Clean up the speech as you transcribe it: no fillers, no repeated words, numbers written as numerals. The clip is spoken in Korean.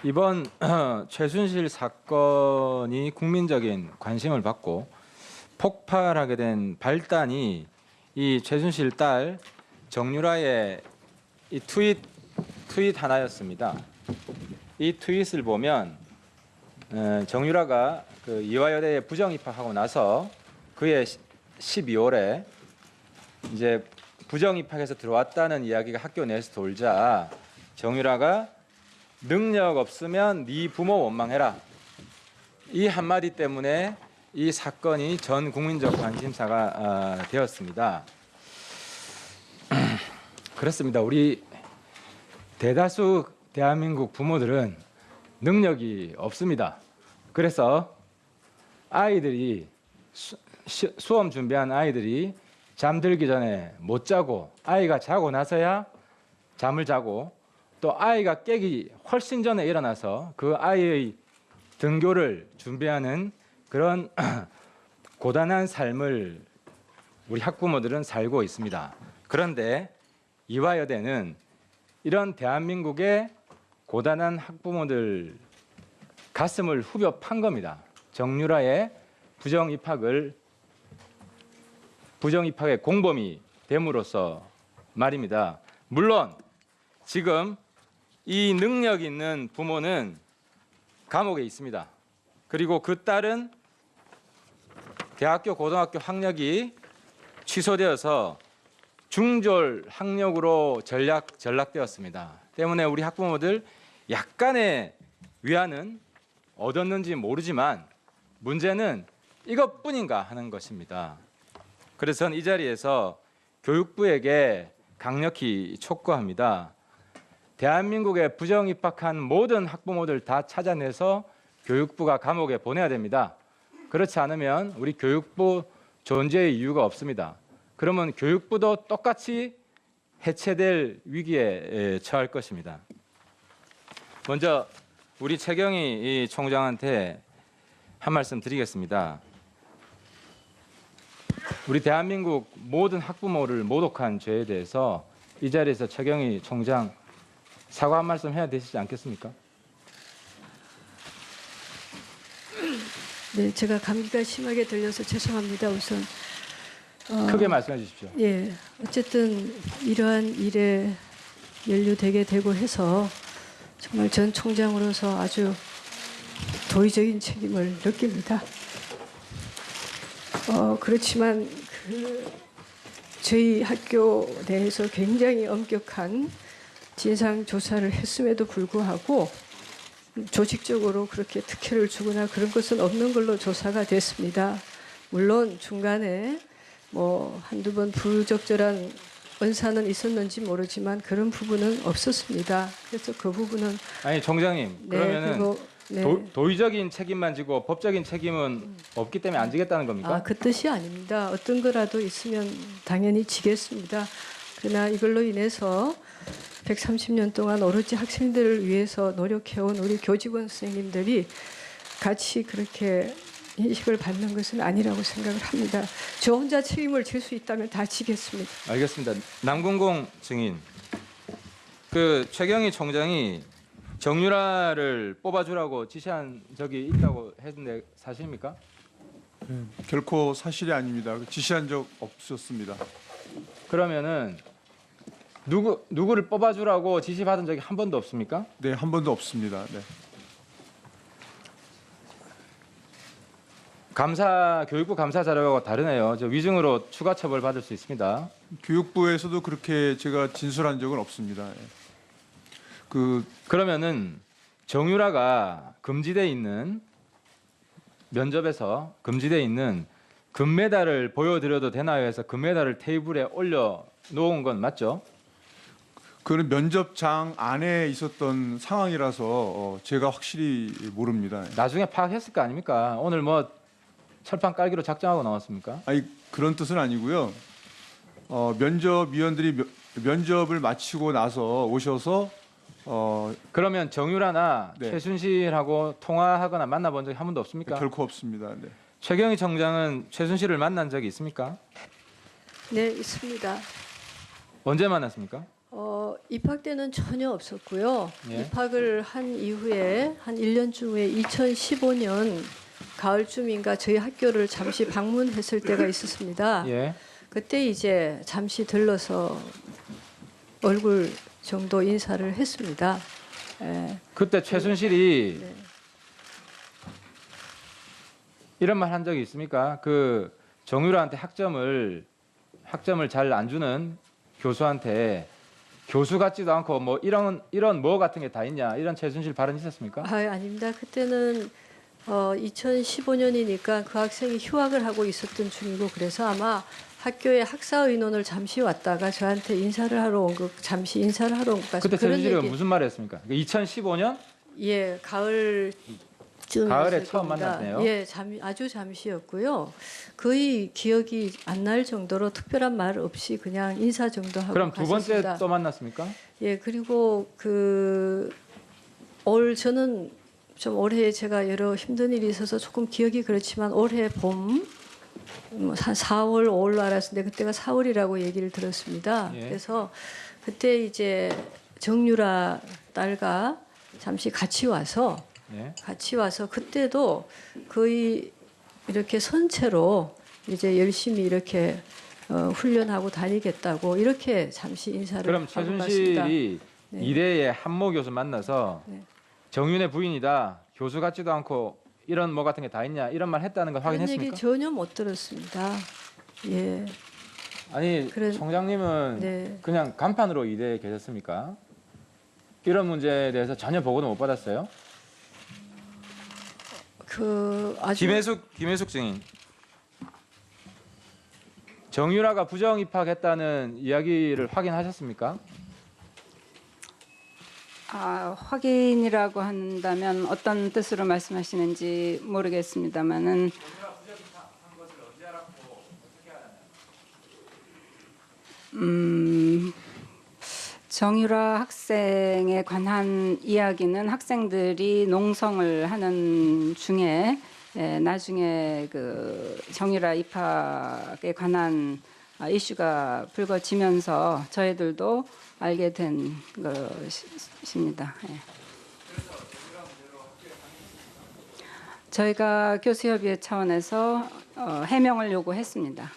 이번 최순실 사건이 국민적인 관심을 받고 폭발하게 된 발단이 이 최순실 딸 정유라의 이 트윗 하나였습니다. 이 트윗을 보면 정유라가 그 이화여대에 부정 입학하고 나서 그해 12월에 이제 부정 입학해서 들어왔다는 이야기가 학교 내에서 돌자 정유라가 능력 없으면 네 부모 원망해라. 이 한마디 때문에 이 사건이 전 국민적 관심사가 되었습니다. 그렇습니다. 우리 대다수 대한민국 부모들은 능력이 없습니다. 그래서 아이들이 수험 준비한 아이들이 잠들기 전에 못 자고 아이가 자고 나서야 잠을 자고 또 아이가 깨기 훨씬 전에 일어나서 그 아이의 등교를 준비하는 그런 고단한 삶을 우리 학부모들은 살고 있습니다. 그런데 이화여대는 이런 대한민국의 고단한 학부모들 가슴을 후벼 판 겁니다. 정유라의 부정 입학의 공범이 됨으로써 말입니다. 물론 지금 이 능력 있는 부모는 감옥에 있습니다. 그리고 그 딸은 대학교, 고등학교 학력이 취소되어서 중졸 학력으로 전락되었습니다. 때문에 우리 학부모들 약간의 위안은 얻었는지 모르지만 문제는 이것뿐인가 하는 것입니다. 그래서 저는 이 자리에서 교육부에게 강력히 촉구합니다. 대한민국에 부정 입학한 모든 학부모들 다 찾아내서 교육부가 감옥에 보내야 됩니다. 그렇지 않으면 우리 교육부 존재의 이유가 없습니다. 그러면 교육부도 똑같이 해체될 위기에 처할 것입니다. 먼저 우리 최경희 총장한테 한 말씀 드리겠습니다. 우리 대한민국 모든 학부모를 모독한 죄에 대해서 이 자리에서 최경희 총장 사과 한 말씀 해야 되시지 않겠습니까? 네, 제가 감기가 심하게 들려서 죄송합니다. 우선 크게 말씀해 주십시오. 예, 어쨌든 이러한 일에 연루되게 되고 해서 정말 전 총장으로서 아주 도의적인 책임을 느낍니다. 그렇지만 저희 학교 내에서 굉장히 엄격한 진상 조사를 했음에도 불구하고 조직적으로 그렇게 특혜를 주거나 그런 것은 없는 걸로 조사가 됐습니다. 물론 중간에 뭐 한두 번 부적절한 언사는 있었는지 모르지만 그런 부분은 없었습니다. 그래서 그 부분은 아니 총장님 그러면은 네. 도의적인 책임만 지고 법적인 책임은 없기 때문에 안 지겠다는 겁니까? 그 뜻이 아닙니다. 어떤 거라도 있으면 당연히 지겠습니다. 그러나 이걸로 인해서 130년 동안 오로지 학생들을 위해서 노력해온 우리 교직원 선생님들이 같이 그렇게 인식을 받는 것은 아니라고 생각을 합니다. 저 혼자 책임을 질 수 있다면 다 지겠습니다. 알겠습니다. 남궁공 증인, 그 최경희 총장이 정유라를 뽑아주라고 지시한 적이 있다고 했는데 사실입니까? 결코 사실이 아닙니다. 지시한 적 없었습니다. 그러면은 누구를 뽑아주라고 지시받은 적이 한 번도 없습니까? 네, 한 번도 없습니다. 네. 교육부 감사 자료하고 다르네요. 저 위증으로 추가 처벌 받을 수 있습니다. 교육부에서도 그렇게 제가 진술한 적은 없습니다. 그러면은 정유라가 금지돼 있는 면접에서 금지돼 있는 금메달을 보여드려도 되나요 해서 금메달을 테이블에 올려 놓은 건 맞죠? 그는 면접장 안에 있었던 상황이라서 제가 확실히 모릅니다. 나중에 파악했을 거 아닙니까? 오늘 뭐 철판 깔기로 작정하고 나왔습니까? 아니 그런 뜻은 아니고요. 면접위원들이 면접을 마치고 나서 오셔서 그러면 정유라나 네. 최순실하고 통화하거나 만나본 적이 한 번도 없습니까? 결코 없습니다. 네. 최경희 총장은 최순실을 만난 적이 있습니까? 네, 있습니다. 언제 만났습니까? 입학 때는 전혀 없었고요. 예. 입학을 한 이후에 한 1년쯤 후에 2015년 가을쯤인가 저희 학교를 잠시 방문했을 때가 있었습니다. 예. 그때 이제 잠시 들러서 얼굴 정도 인사를 했습니다. 예. 그때 최순실이 네. 이런 말 한 적이 있습니까? 그 정유라한테 학점을 잘 안 주는 교수한테 교수 같지도 않고 뭐 이런 뭐 같은 게 다 있냐 이런 최순실 발언 있었습니까? 아닙니다. 그때는 2015년이니까 그 학생이 휴학을 하고 있었던 중이고 그래서 아마 학교에 학사 의논을 잠시 왔다가 저한테 잠시 인사를 하러 온 것 같습니다. 그때 그런 최순실이 얘기- 무슨 말을 했습니까? 2015년 예, 가을에 처음 만났네요. 예, 아주 잠시였고요. 거의 기억이 안 날 정도로 특별한 말 없이 그냥 인사 정도 하고 그럼 두 번째 갔었습니다. 또 만났습니까? 예, 그리고 저는 좀 올해 제가 여러 힘든 일이 있어서 조금 기억이 그렇지만 올해 봄 한 4월, 5월로 알았는데 그때가 4월이라고 얘기를 들었습니다. 예. 그래서 그때 이제 정유라 딸과 잠시 같이 와서 예. 그때도 거의 이렇게 선체로 이제 열심히 이렇게 훈련하고 다니겠다고 이렇게 잠시 인사를 그럼 하고 갔습니다. 최순실이 네. 이대의 한모 교수 만나서 네. 정윤의 부인이다. 교수 같지도 않고 이런 뭐 같은 게 다 있냐 이런 말 했다는 걸 그런 얘기 확인했습니까? 전혀 못 들었습니다. 예, 아니 총장님은 네. 그냥 간판으로 이대에 계셨습니까? 이런 문제에 대해서 전혀 보고도 못 받았어요? 아주 김혜숙 증인. 정유라가 부정 입학했다는 이야기를 확인하셨습니까? 확인이라고 한다면 어떤 뜻으로 말씀하시는지 모르겠습니다만은 정유라 학생에 관한 이야기는 학생들이 농성을 하는 중에 나중에 그 정유라 입학에 관한 이슈가 불거지면서 저희들도 알게 된 것입니다. 예. 저희가 교수협의회 차원에서 해명을 요구했습니다.